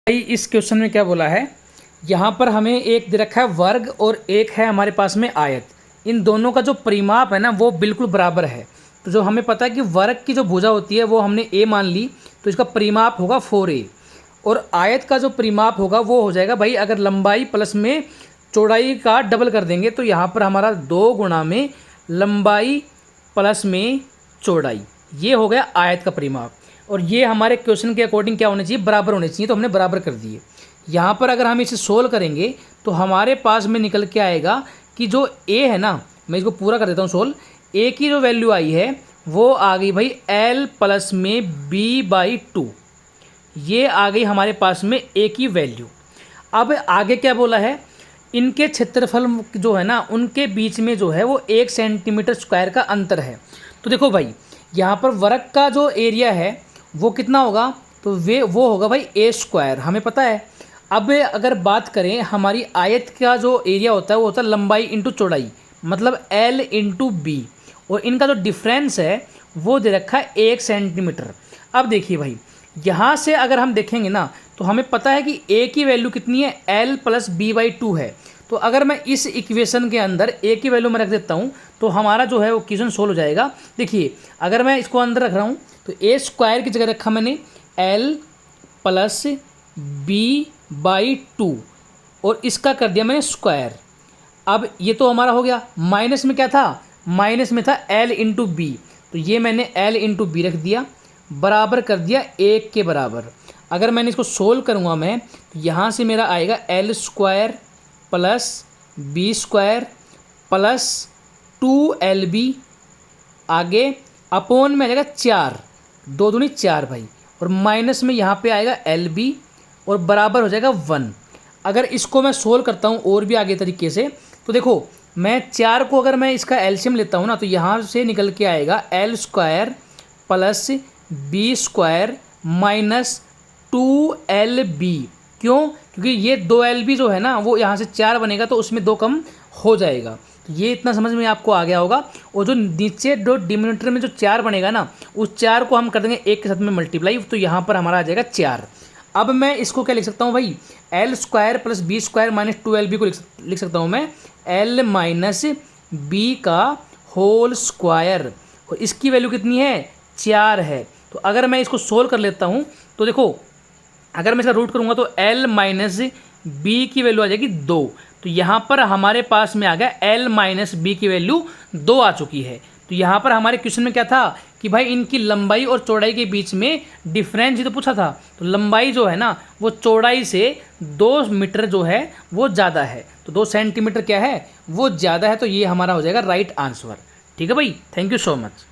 भाई इस क्वेश्चन में क्या बोला है, यहाँ पर हमें एक दे रखा है वर्ग और एक है हमारे पास में आयत। इन दोनों का जो परिमाप है ना वो बिल्कुल बराबर है। तो जो हमें पता है कि वर्ग की जो भुजा होती है वो हमने a मान ली, तो इसका परिमाप होगा 4a। और आयत का जो परिमाप होगा वो हो जाएगा भाई, अगर लंबाई प्लस में चौड़ाई का डबल कर देंगे तो यहाँ पर हमारा 2 गुणा में लंबाई प्लस में चौड़ाई, ये हो गया आयत का परिमाप। और ये हमारे क्वेश्चन के अकॉर्डिंग क्या होने चाहिए, बराबर होने चाहिए, तो हमने बराबर कर दिए। यहाँ पर अगर हम इसे सोल्व करेंगे तो हमारे पास में निकल के आएगा कि जो a है ना, मैं इसको पूरा कर देता हूँ सोल्व। a की जो वैल्यू आई है वो आ गई भाई l प्लस में b/2, ये आ गई हमारे पास में a की वैल्यू। अब आगे क्या बोला है, इनके क्षेत्रफल जो है ना उनके बीच में जो है वो 1 सेंटीमीटर स्क्वायर का अंतर है। तो देखो भाई यहाँ पर वर्ग का जो एरिया है वो कितना होगा, तो वो होगा भाई a², हमें पता है। अब अगर बात करें हमारी आयत का जो एरिया होता है वो होता है लंबाई इंटू चौड़ाई, मतलब l इंटू बी, और इनका जो डिफरेंस है वो दे रखा है 1 सेंटीमीटर। अब देखिए भाई यहाँ से अगर हम देखेंगे ना तो हमें पता है कि a की वैल्यू कितनी है, l प्लस b/2 है। तो अगर मैं इस इक्वेशन के अंदर a की वैल्यू में रख देता हूँ तो हमारा जो है वो क्वेश्चन सोल्व हो जाएगा। देखिए अगर मैं इसको अंदर रख रहा हूँ तो a² की जगह रखा मैंने l प्लस b/2 और इसका कर दिया मैंने स्क्वायर। अब ये तो हमारा हो गया, माइनस में क्या था, माइनस में था l इंटू बी, तो ये मैंने l इंटू बी रख दिया, बराबर कर दिया 1 के बराबर। अगर मैंने इसको सोल्व करूँगा मैं तो यहाँ से मेरा आएगा l² plus b² plus 2lb, आगे अपॉन में आ जाएगा 4, 2 दूनी 4 भाई, और माइनस में यहाँ पे आएगा lb और बराबर हो जाएगा 1। अगर इसको मैं सोल्व करता हूँ और भी आगे तरीके से, तो देखो मैं 4 को अगर मैं इसका एलसीएम लेता हूँ ना तो यहाँ से निकल के आएगा l² plus b² minus 2lb। क्यों, क्योंकि ये 2lb जो है ना वो यहाँ से 4 बनेगा तो उसमें 2 कम हो जाएगा। तो ये इतना समझ में आपको आ गया होगा। और जो नीचे जो डिनोमिनेटर में जो 4 बनेगा ना उस 4 को हम कर देंगे 1 के साथ में मल्टीप्लाई, तो यहाँ पर हमारा आ जाएगा 4। अब मैं इसको क्या लिख सकता हूँ भाई, l² plus b² minus 2lb को लिख सकता हूँ मैं l माइनस b का होल स्क्वायर, और इसकी वैल्यू कितनी है, 4 है। तो अगर मैं इसको सोल्व कर लेता हूँ तो देखो अगर मैं इसका रूट करूँगा तो l माइनस बी की वैल्यू आ जाएगी 2। तो यहाँ पर हमारे पास में आ गया l माइनस बी की वैल्यू 2 आ चुकी है। तो यहाँ पर हमारे क्वेश्चन में क्या था कि भाई इनकी लंबाई और चौड़ाई के बीच में डिफरेंस ही तो पूछा था। तो लंबाई जो है ना वो चौड़ाई से 2 मीटर जो है वो ज़्यादा है, तो 2 सेंटीमीटर क्या है वो ज़्यादा है। तो ये हमारा हो जाएगा राइट आंसर। ठीक है भाई, थैंक यू सो मच।